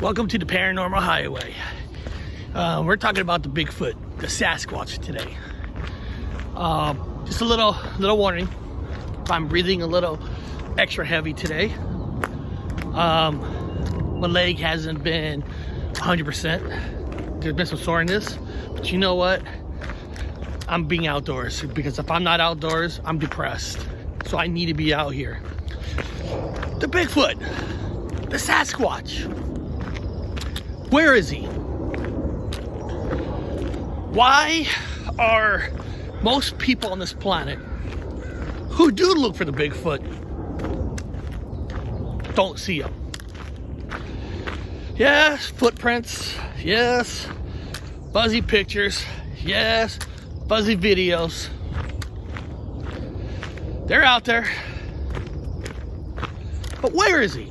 Welcome to the Paranormal Highway. We're talking about the Bigfoot, the Sasquatch today. Just a little warning. I'm breathing a little extra heavy today. My leg hasn't been 100%. There's been some soreness, but you know what? I'm being outdoors, because if I'm not outdoors, I'm depressed. So I need to be out here. The Bigfoot, the Sasquatch. Where is he? Why are most people on this planet who do look for the Bigfoot don't see him? Yes, footprints. Yes, fuzzy pictures. Yes, fuzzy videos. They're out there. But where is he?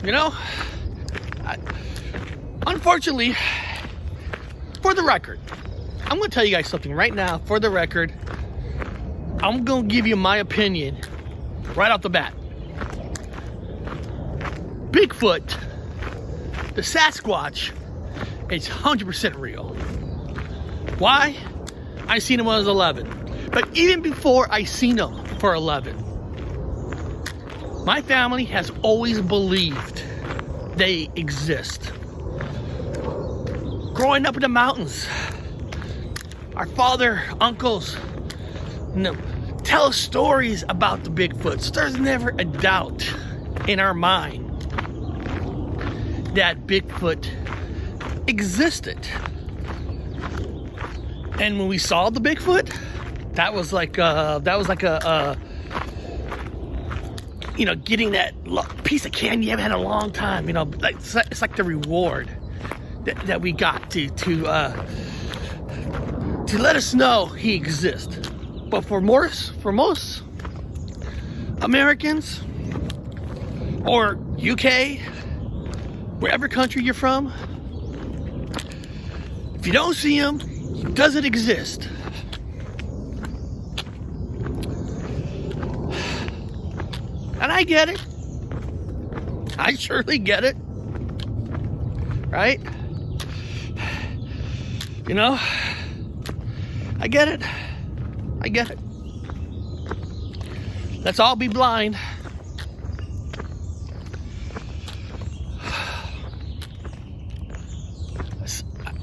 You know, unfortunately, for the record, I'm going to tell you guys something right now. For the record, I'm going to give you my opinion right off the bat. Bigfoot, the Sasquatch, is 100% real. Why? I seen him when I was 11. But even before I seen him for 11, my family has always believed they exist. Growing up in the mountains, our father, uncles, tell us stories about the Bigfoots. There's never a doubt in our mind that Bigfoot existed. And when we saw the Bigfoot, that was like a getting that piece of candy you haven't had in a long time. It's like the reward that we got to let us know he exists. But for most Americans or UK, wherever country you're from, if you don't see him, he doesn't exist. And I get it. I surely get it. Right? I get it. I get it. Let's all be blind.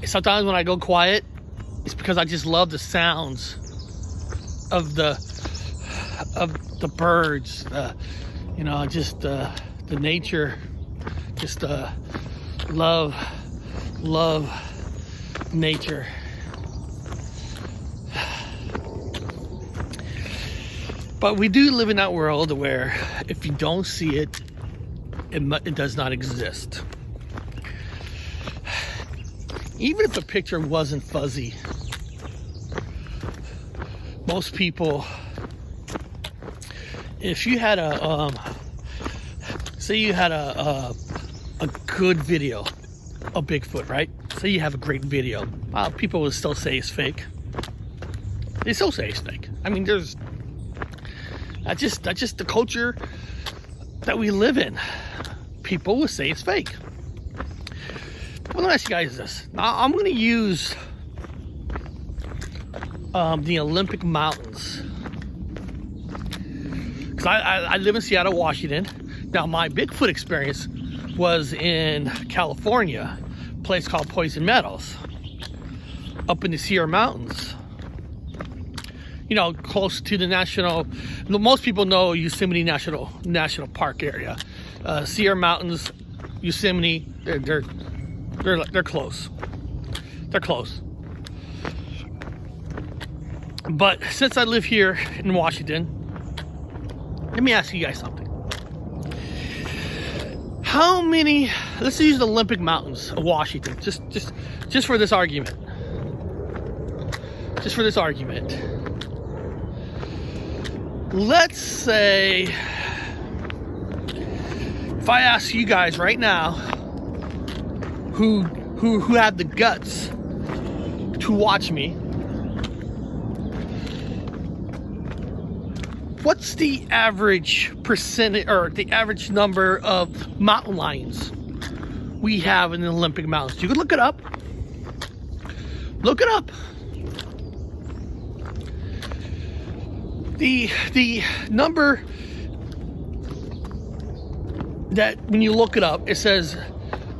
Sometimes when I go quiet, it's because I just love the sounds of the birds, just the nature. Just love nature. But we do live in that world where if you don't see it, it does not exist. Even if the picture wasn't fuzzy, most people, if you had say you had a good video of Bigfoot, right? Say you have a great video, people will still say it's fake. They still say it's fake. I mean, that's just the culture that we live in. People will say it's fake. Well, let me ask you guys this. Now, I'm going to use the Olympic Mountains. Because I live in Seattle, Washington. Now, my Bigfoot experience was in California, a place called Poison Meadows, up in the Sierra Mountains. Close to the most people know Yosemite National Park area. Sierra Mountains, Yosemite, they're close. They're close. But since I live here in Washington, let me ask you guys something. How many? Let's use the Olympic Mountains of Washington, just for this argument. Just for this argument. Let's say if I ask you guys right now who have the guts to watch me what's the average percentage or the average number of mountain lions we have in the Olympic Mountains? You can look it up. Look it up. The number that when you look it up, it says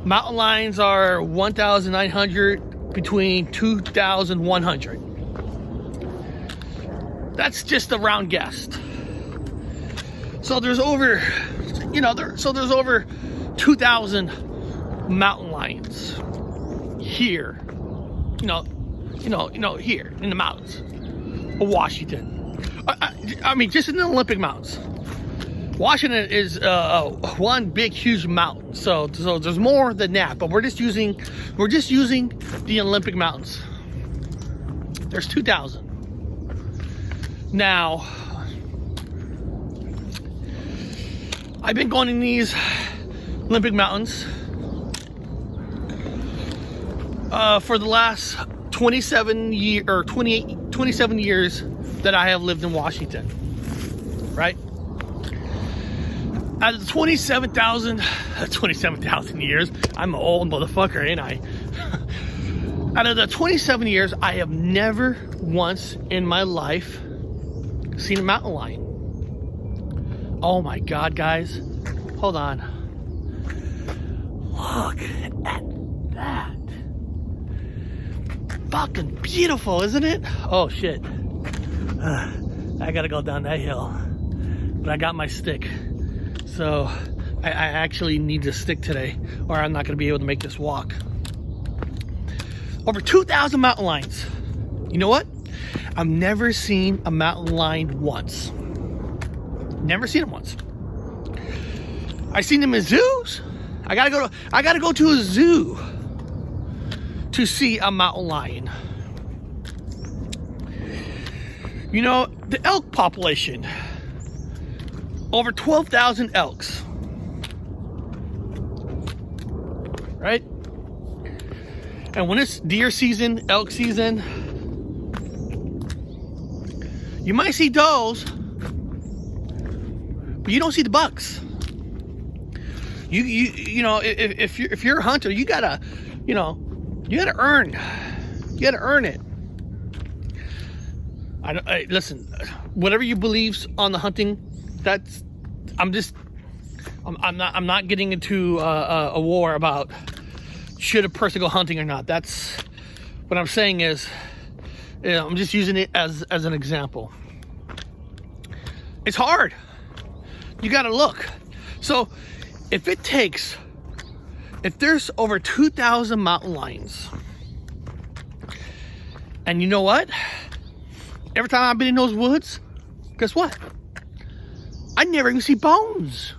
mountain lions are 1,900 between 2,100. That's just a round guess. So there's over, there's over 2,000 mountain lions here. Here in the mountains of Washington. I mean, just in the Olympic Mountains. Washington is one big, huge mountain. So there's more than that. But we're just using the Olympic Mountains. There's 2,000. Now, I've been going in these Olympic Mountains for the last 27 years that I have lived in Washington, right? Out of the 27,000 years, I'm an old motherfucker, ain't I? Out of the 27 years, I have never once in my life seen a mountain lion. Oh my God, guys. Hold on. Look at that. Fucking beautiful, isn't it? Oh shit. I gotta go down that hill. But I got my stick. So I actually need the stick today, or I'm not gonna be able to make this walk. Over 2,000 mountain lions. You know what? I've never seen a mountain lion once. Never seen them once. I've seen them in zoos. I gotta go to a zoo to see a mountain lion. You know, the elk population, over 12,000 elks, right? And when it's deer season, elk season, you might see does, but you don't see the bucks. You know, if you're a hunter, you gotta earn it. Listen, whatever you believe on the hunting, I'm not getting into a war about should a person go hunting or not. That's what I'm saying is, I'm just using it as an example. It's hard. You gotta look. So if there's over 2,000 mountain lions, and you know what? Every time I've been in those woods, guess what? I never even see bones.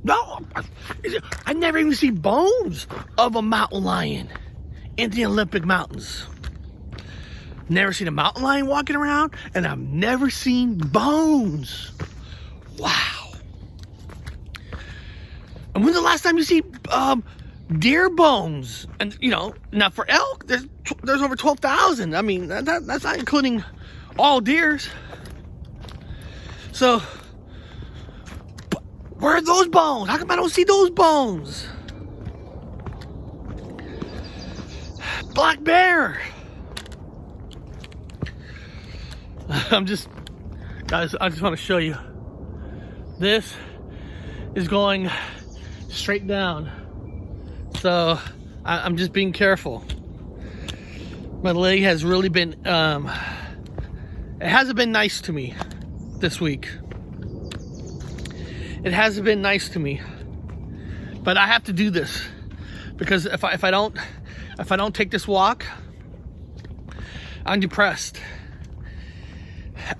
No, I never even see bones of a mountain lion in the Olympic Mountains. Never seen a mountain lion walking around, and I've never seen bones. Wow. And when's the last time you see deer bones? And now for elk, there's over 12,000. I mean, that's not including all deers. So where are those bones? How come I don't see those bones? Black bear. Guys, I just want to show you. This is going straight down. So I'm just being careful. My leg has really been, it hasn't been nice to me this week. It hasn't been nice to me. But I have to do this because if I don't take this walk, I'm depressed.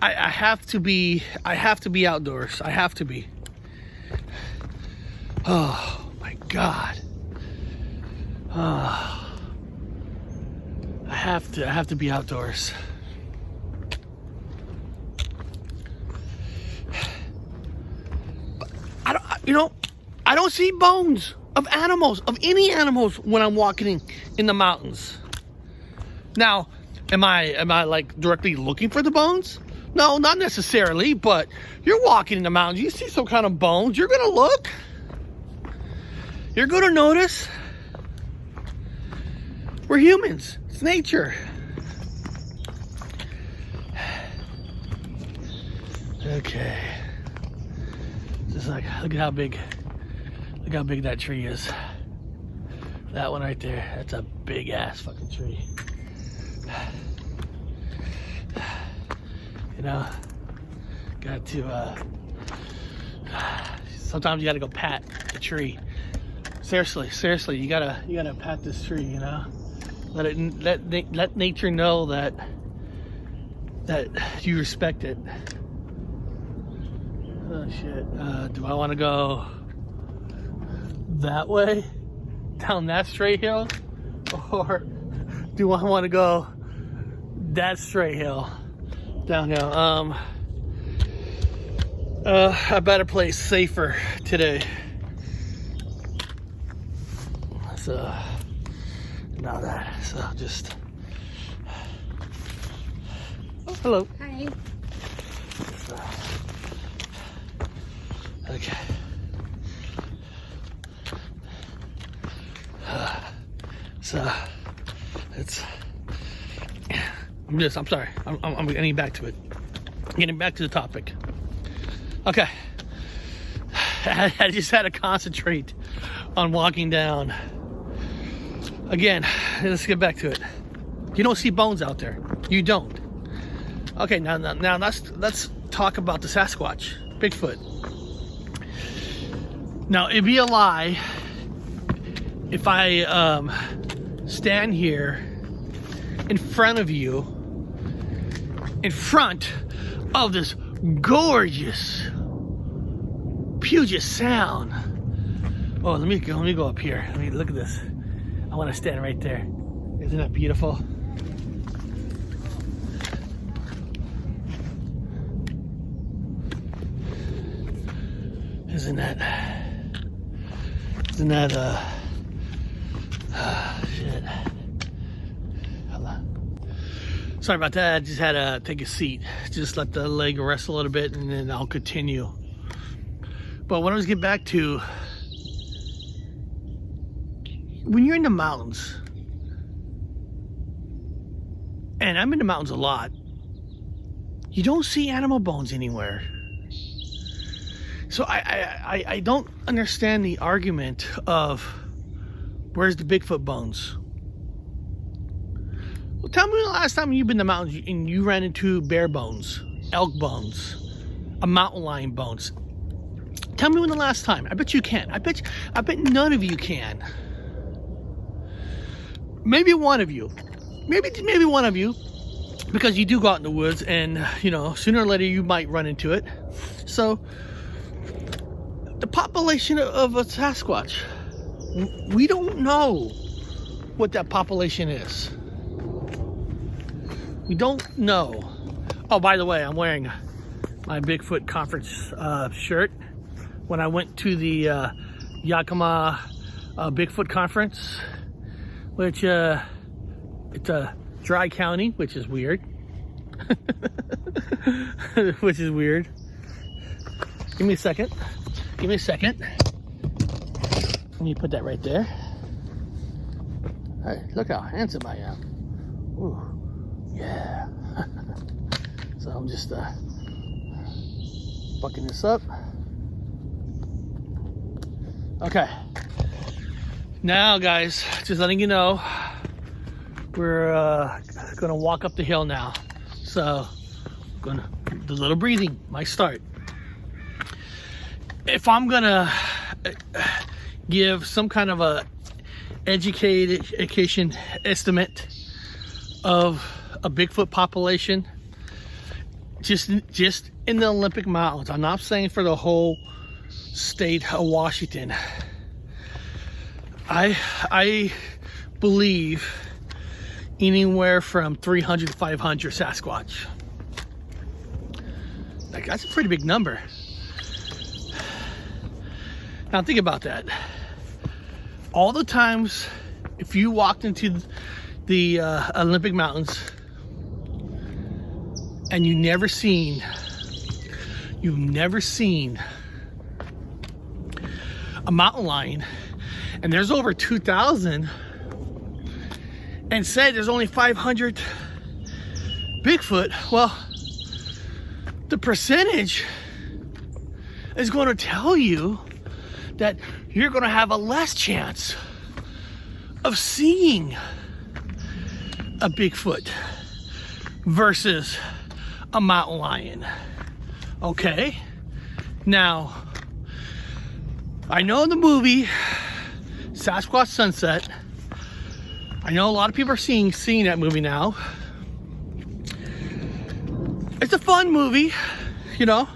I have to be outdoors. I have to be. Oh my God. Oh, I have to be outdoors. I don't see bones of animals, of any animals, when I'm walking in the mountains. Now, am I like directly looking for the bones? No, not necessarily, but you're walking in the mountains, you see some kind of bones, you're gonna look. You're gonna notice. We're humans. It's nature. Okay. Just like, look how big that tree is. That one right there, that's a big ass fucking tree. You know, got to, sometimes you gotta go pat the tree. Seriously, you gotta pat this tree, you know? Let nature know that you respect it. Oh shit, do I wanna go that way? Down that straight hill? Or do I wanna go that straight hill? Downhill. A better place, safer today. So, now that, so just. Oh, hello. Hi. So, okay. So, it's. I'm sorry. I'm getting back to it. Getting back to the topic. Okay. I just had to concentrate on walking down. Again, let's get back to it. You don't see bones out there. You don't. Okay, now let's talk about the Sasquatch, Bigfoot. Now, it'd be a lie if I stand here in front of you, in front of this gorgeous Puget Sound. Oh, let me go up here. I mean, look at this. I want to stand right there. Isn't that beautiful? Isn't that shit. Hold on. Sorry about that. I just had to take a seat. Just let the leg rest a little bit and then I'll continue. But what I was getting back to, when you're in the mountains, and I'm in the mountains a lot, you don't see animal bones anywhere. So I don't understand the argument of where's the Bigfoot bones. Well, tell me the last time you've been in the mountains and you ran into bear bones, elk bones, a mountain lion bones. Tell me when the last time. I bet you can't. I bet none of you can. Maybe one of you. Maybe one of you. Because you do go out in the woods and, you know, sooner or later you might run into it. So, the population of a Sasquatch, we don't know what that population is. We don't know. Oh, by the way, I'm wearing my Bigfoot conference shirt. When I went to the Yakima Bigfoot conference, which it's a dry county, which is weird. Which is weird. Give me a second. Let me put that right there. All right, look how handsome I am. Ooh, yeah. So I'm just bucking this up. Okay. Now, guys, just letting you know, we're gonna walk up the hill now. So, the little breathing might start. If I'm gonna give some kind of a education estimate of a Bigfoot population, just in the Olympic Mountains, I'm not saying for the whole state of Washington, I believe anywhere from 300 to 500 Sasquatch. Like, that's a pretty big number. Now think about that. All the times, if you walked into the Olympic Mountains and you've never seen a mountain lion, and there's over 2,000, and said there's only 500 Bigfoot, well, the percentage is going to tell you that you're going to have a less chance of seeing a Bigfoot versus a mountain lion. Okay? Now, I know the movie Sasquatch Sunset, I know a lot of people are seeing that movie now. It's a fun movie, you know,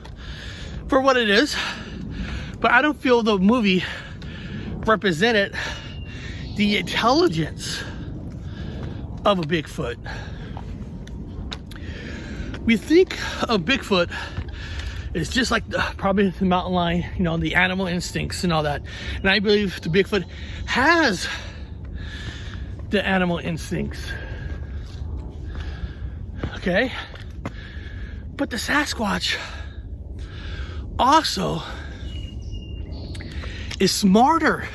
for what it is, but I don't feel the movie represented the intelligence of a Bigfoot. We think of Bigfoot is just like probably the mountain lion, you know, the animal instincts and all that. And I believe the Bigfoot has the animal instincts. Okay? But the Sasquatch also is smarter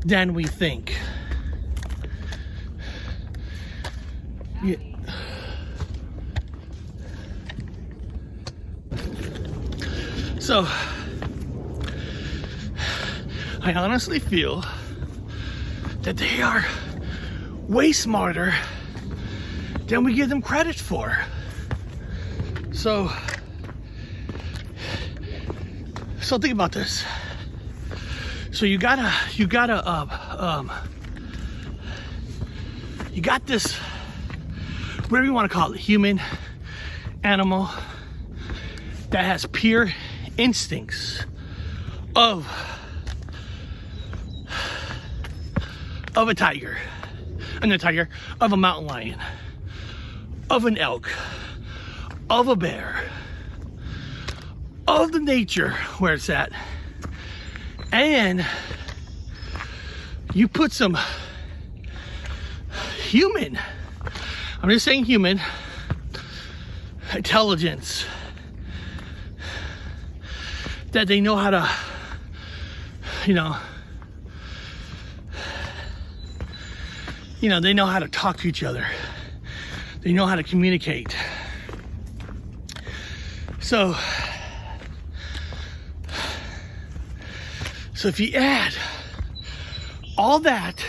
than we think. Yeah. So, I honestly feel that they are way smarter than we give them credit for. So think about this. So you got this, whatever you want to call it, human, animal, that has pure instincts of a tiger, of a mountain lion, of an elk, of a bear, of the nature where it's at, and you put some human, I'm just saying human, intelligence, that they know how to, you know, they know how to talk to each other. They know how to communicate. So if you add all that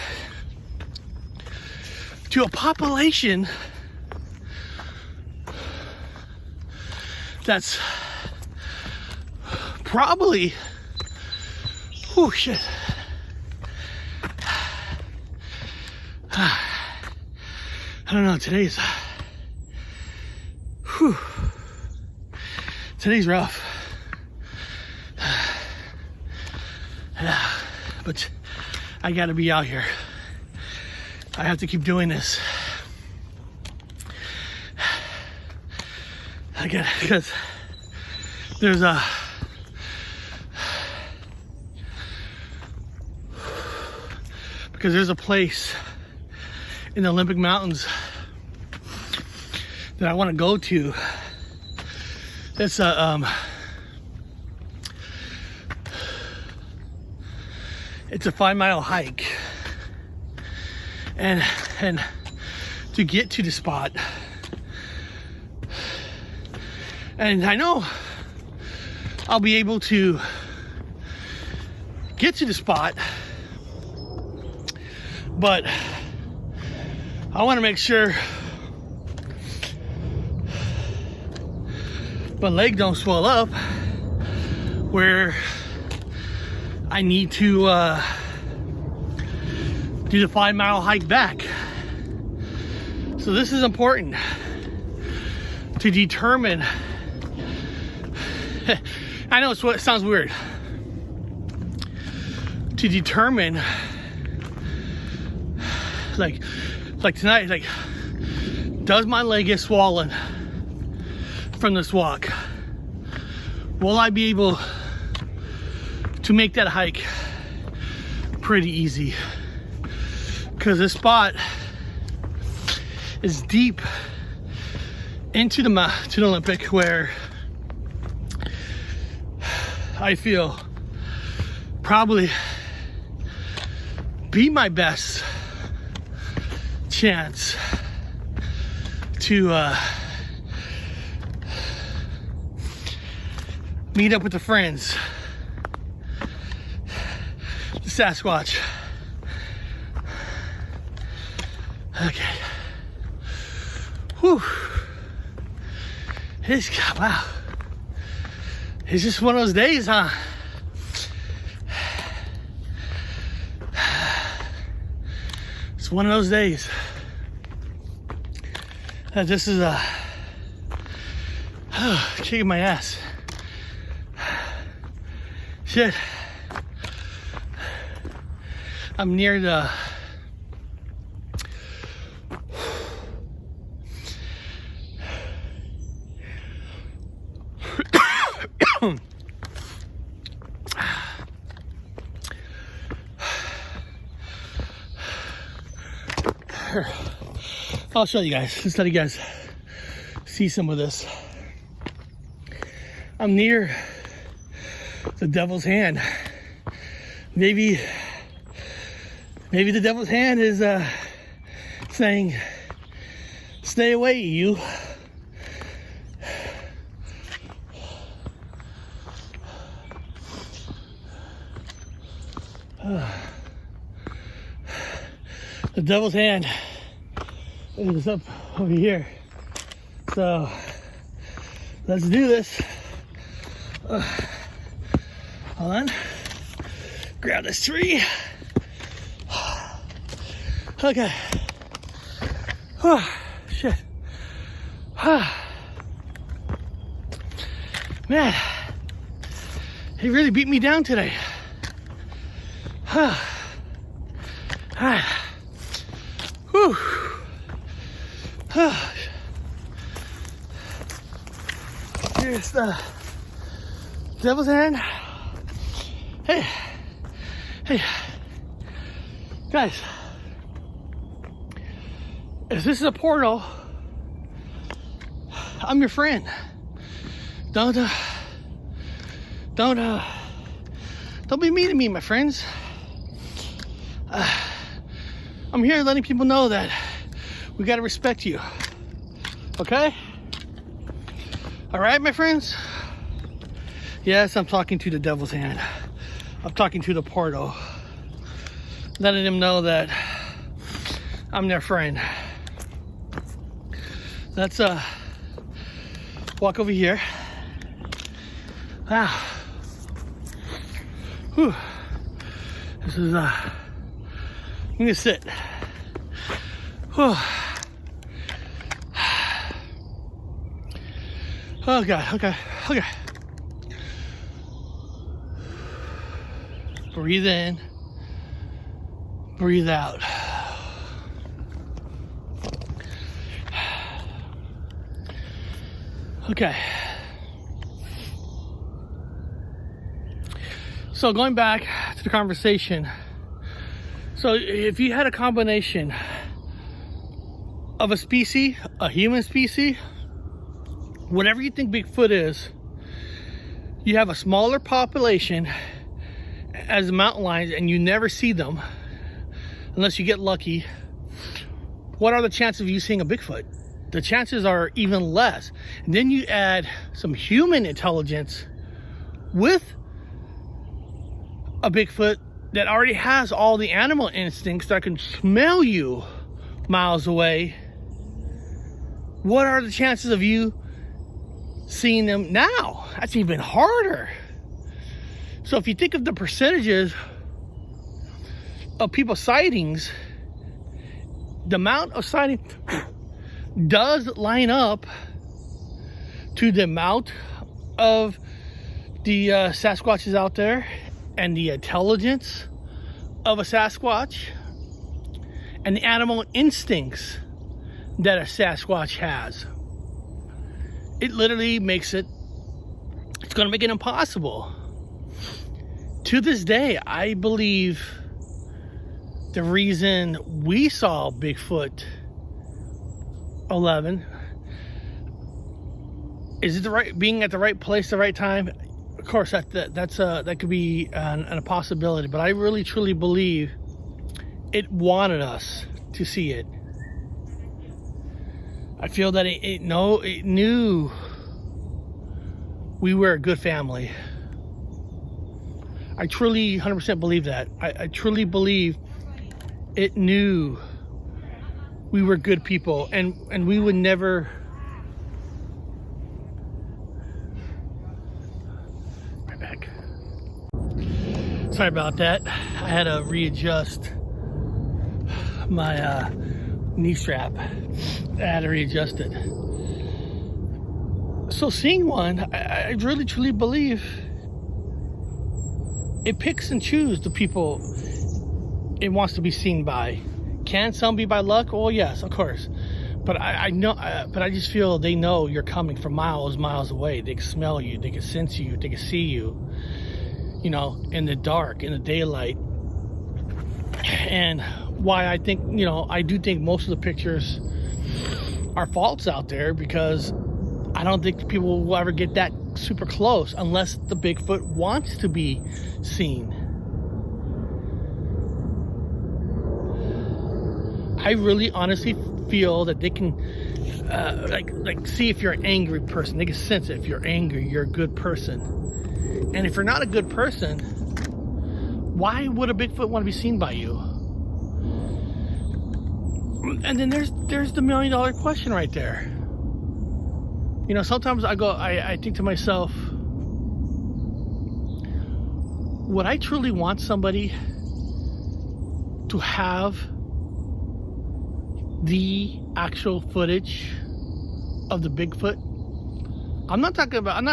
to a population that's probably, oh shit, I don't know, today's rough. But I gotta be out here. I have to keep doing this. Again, because there's a place in the Olympic Mountains that I want to go to. It's a it's a 5-mile hike, and to get to the spot, and I know I'll be able to get to the spot, but I want to make sure my leg don't swell up where I need to do the 5-mile hike back. So this is important to determine. I know it sounds weird. To determine, like tonight, like, does my leg get swollen from this walk? Will I be able to make that hike pretty easy? Because this spot is deep into the Olympic, where I feel probably be my best chance to meet up with the friends, the Sasquatch. Okay. Whew. Wow. It's just one of those days, huh? It's one of those days. This is kicking my ass. Shit. I'm near the I'll show you guys. Just let you guys see some of this. I'm near the devil's hand. Maybe the devil's hand is saying, stay away, you. The devil's hand is up over here. So let's do this. Hold on. Grab this tree. Okay. Oh, shit. Man, he really beat me down today. Whew. Here's the devil's hand. Hey, guys, if this is a portal, I'm your friend. Don't be mean to me, my friends. I'm here letting people know that we gotta respect you. Okay? All right, my friends? Yes, I'm talking to the devil's hand. I'm talking to the portal, letting them know that I'm their friend. Let's walk over here. Wow. Whew. This is I'm gonna sit. Whew. Oh God, okay. Breathe in, breathe out. Okay. So going back to the conversation. So if you had a combination of a species, a human species, whatever you think Bigfoot is, you have a smaller population as the mountain lions and you never see them unless you get lucky. What are the chances of you seeing a Bigfoot? The chances are even less. And then you add some human intelligence with a Bigfoot that already has all the animal instincts that can smell you miles away. What are the chances of you seeing them now? That's even harder. So if you think of the percentages of people sightings, the amount of sightings does line up to the amount of the Sasquatches out there and the intelligence of a Sasquatch and the animal instincts that a Sasquatch has. It literally makes it's going to make it impossible. To this day, I believe the reason we saw Bigfoot 11 Is it the right, being at the right place, the right time? Of course, that could be a possibility, but I really truly believe it wanted us to see it. I feel that it knew we were a good family. I truly 100% believe that. I truly believe it knew we were good people, and we would never. Right back. Sorry about that. I had to readjust my knee strap. I had to readjust it. So seeing one, I really truly believe it picks and chooses the people it wants to be seen by. Can some be by luck? Oh yes, of course. But I know, but I just feel they know you're coming from miles away. They can smell you, they can sense you, they can see you, you know, in the dark, in the daylight. And why I think, you know, I do think most of the pictures are false out there, because I don't think people will ever get that super close unless the Bigfoot wants to be seen. I really honestly feel that they can like see if you're an angry person. They can sense it. If you're angry, you're a good person. And if you're not a good person, why would a Bigfoot want to be seen by you? And then there's the $1 million question right there. You know, sometimes I think to myself, would I truly want somebody to have the actual footage of the Bigfoot? I'm not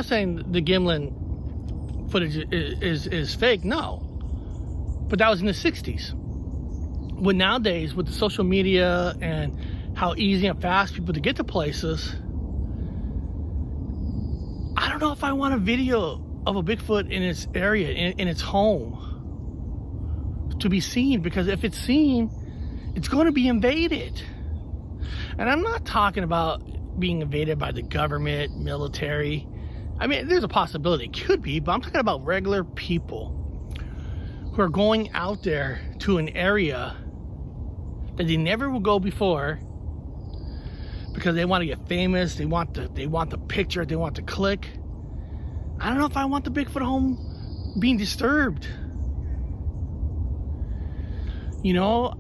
saying the Gimlin footage is fake, no. But that was in the 60s. When nowadays, with the social media and how easy and fast people to get to places, I don't know if I want a video of a Bigfoot in its area, in its home, to be seen, because if it's seen, it's going to be invaded. And I'm not talking about being invaded by the government, military. I mean, there's a possibility it could be, but I'm talking about regular people who are going out there to an area that they never will go before, because they want to get famous, they want the picture, they want the click. I don't know if I want the Bigfoot home being disturbed. You know,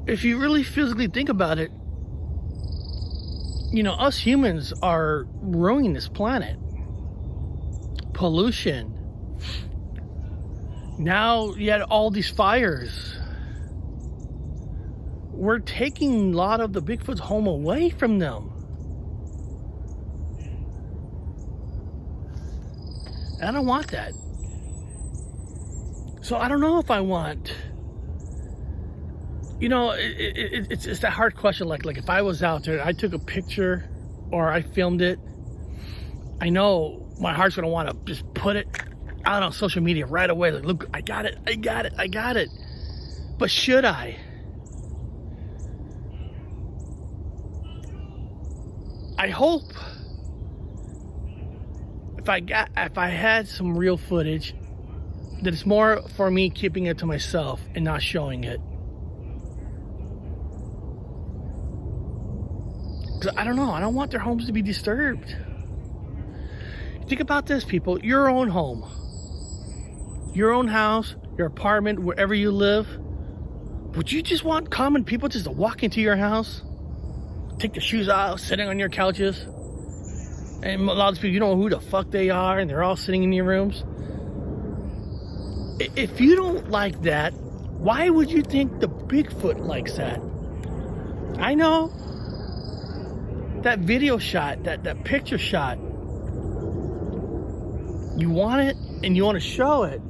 if you really physically think about it, you know, us humans are ruining this planet. Pollution. Now you had all these fires. We're taking a lot of the Bigfoot's home away from them. I don't want that. So I don't know if I want, you know, it's that hard question. Like if I was out there, I took a picture or I filmed it, I know my heart's gonna want to just put it out on social media right away. Like, look, I got it. But should I? I hope if I had some real footage, that it's more for me keeping it to myself and not showing it. Because I don't know, I don't want their homes to be disturbed. Think about this, people. Your own home, your own house, your apartment, wherever you live. Would you just want common people just to walk into your house, take their shoes off, sitting on your couches? And a lot of people, you don't know who the fuck they are, and they're all sitting in your rooms. If you don't like that, why would you think the Bigfoot likes that? I know that video shot, that picture shot, you want it and you want to show it.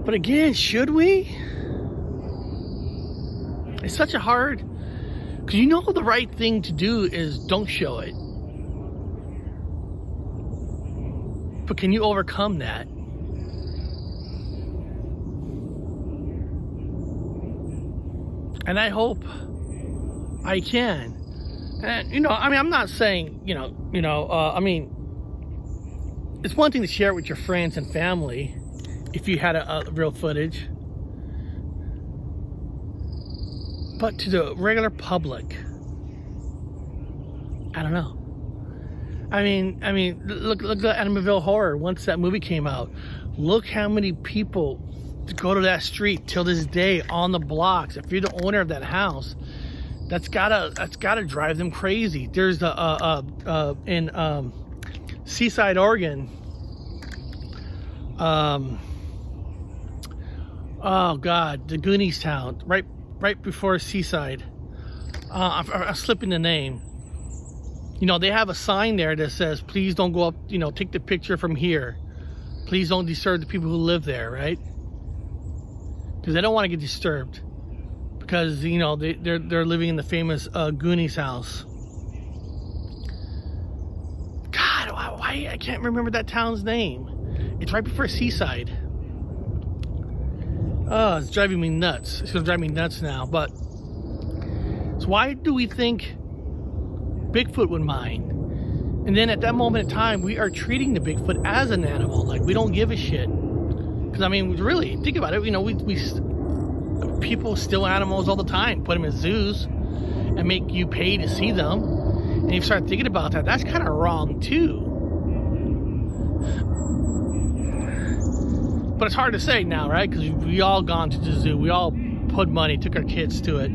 But again, should we? It's such a hard, because you know the right thing to do is don't show it. But can you overcome that? And I hope I can. And, you know, I mean, I'm not saying, I mean, it's one thing to share it with your friends and family if you had a real footage. But to the regular public, I don't know. I mean, look at Amityville Horror. Once that movie came out, look how many people go to that street till this day on the blocks. If you're the owner of that house, that's gotta drive them crazy. There's in Seaside, Oregon. Oh God, the Goonies town, right before Seaside. I'm slipping the name. You know, they have a sign there that says, please don't go up, you know, take the picture from here. Please don't disturb the people who live there, right? Because they don't want to get disturbed. Because, you know, they're living in the famous Goonies house. God, why I can't remember that town's name. It's right before Seaside. Oh, it's driving me nuts. It's going to drive me nuts now. But, so why do we think Bigfoot would mind? And then at that moment in time, we are treating the Bigfoot as an animal. Like, we don't give a shit. Because, I mean, really, think about it. You know, people steal animals all the time. Put them in zoos and make you pay to see them. And you start thinking about that. That's kind of wrong, too. But it's hard to say now, right? Because we all gone to the zoo. We all put money, took our kids to it.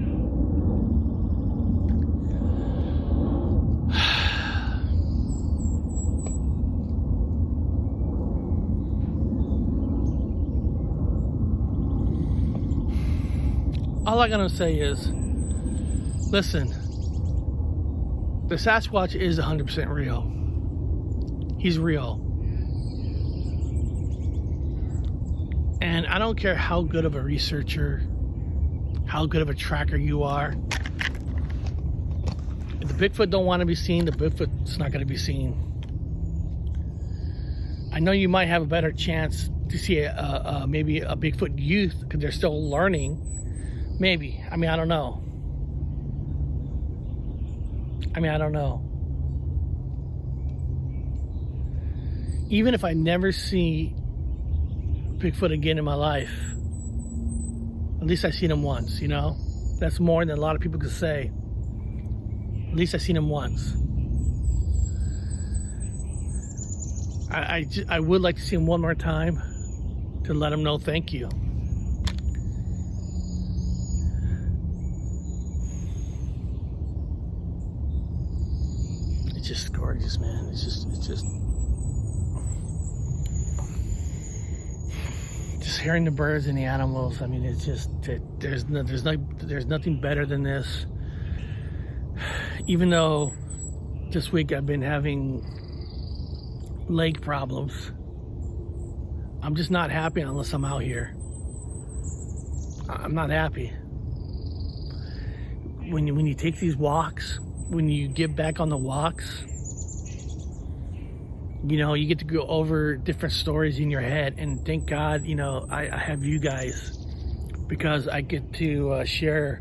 All I'm gonna say is, listen, the Sasquatch is 100% real. He's real. And I don't care how good of a researcher, how good of a tracker you are. If the Bigfoot don't want to be seen, the Bigfoot's not going to be seen. I know you might have a better chance to see maybe a Bigfoot youth because they're still learning. Maybe. I mean, I don't know. Even if I never see Bigfoot again in my life, at least I seen him once, you know? That's more than a lot of people could say. At least I seen him once. I would like to see him one more time to let him know thank you. It's just gorgeous, man. It's just hearing the birds and the animals. I mean, it's just there's nothing better than this. Even though this week I've been having leg problems, I'm just not happy unless I'm out here. I'm not happy. When you take these walks, when you get back on the walks, you know, you get to go over different stories in your head, and thank God, you know, I have you guys, because I get to share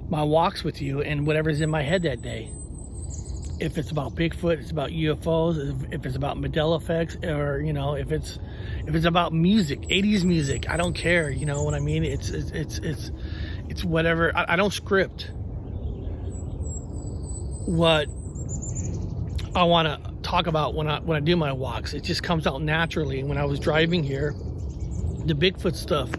my walks with you and whatever's in my head that day. If it's about Bigfoot, it's about UFOs, if it's about Mandela effects, or, you know, if it's about music, 80s music, I don't care, you know what I mean? It's whatever. I don't script what I want to talk about when I do my walks. It just comes out naturally. When I was driving here, the Bigfoot stuff,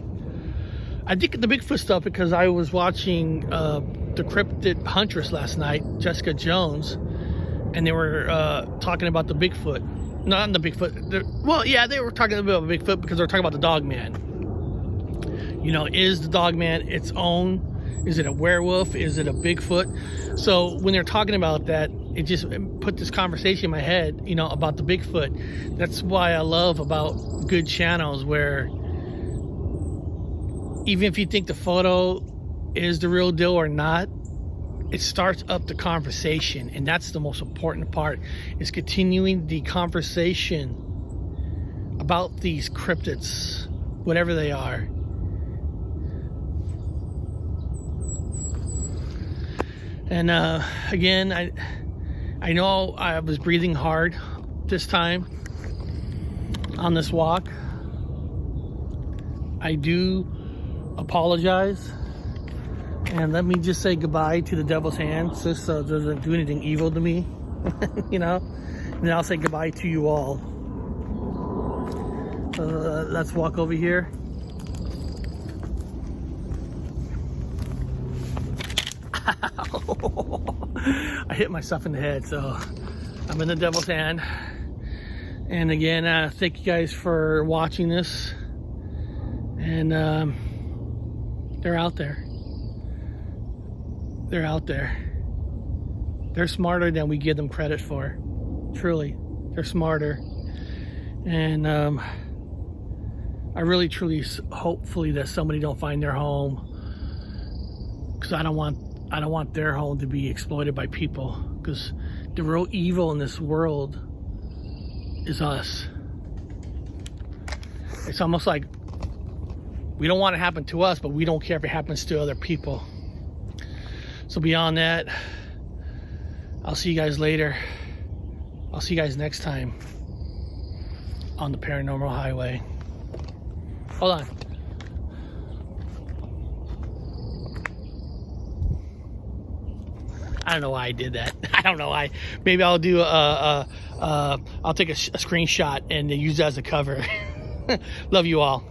I did the Bigfoot stuff because I was watching the Cryptid Huntress last night, Jessica Jones, and they were talking about the Bigfoot. Not the Bigfoot. Well, yeah, they were talking about Bigfoot because they were talking about the Dogman. You know, is the Dogman its own? Is it a werewolf? Is it a Bigfoot? So when they're talking about that, it just put this conversation in my head, you know, about the Bigfoot. That's why I love about good channels where even if you think the photo is the real deal or not, it starts up the conversation. And that's the most important part, is continuing the conversation about these cryptids, whatever they are. And again, I know I was breathing hard this time on this walk. I do apologize, and let me just say goodbye to the devil's hand, so it doesn't do anything evil to me. You know, and then I'll say goodbye to you all. Let's walk over here. I hit myself in the head, so I'm in the devil's hand. And again, thank you guys for watching this. And they're out there. They're out there. They're smarter than we give them credit for. Truly, they're smarter. And I really, truly, hopefully that somebody don't find their home, because I don't want their home to be exploited by people, because the real evil in this world is us. It's almost like we don't want it to happen to us, but we don't care if it happens to other people. So beyond that, I'll see you guys later. I'll see you guys next time on the Paranormal Highway. Hold on. I don't know why I did that. I don't know why. Maybe I'll do I'll take a screenshot and use that as a cover. Love you all.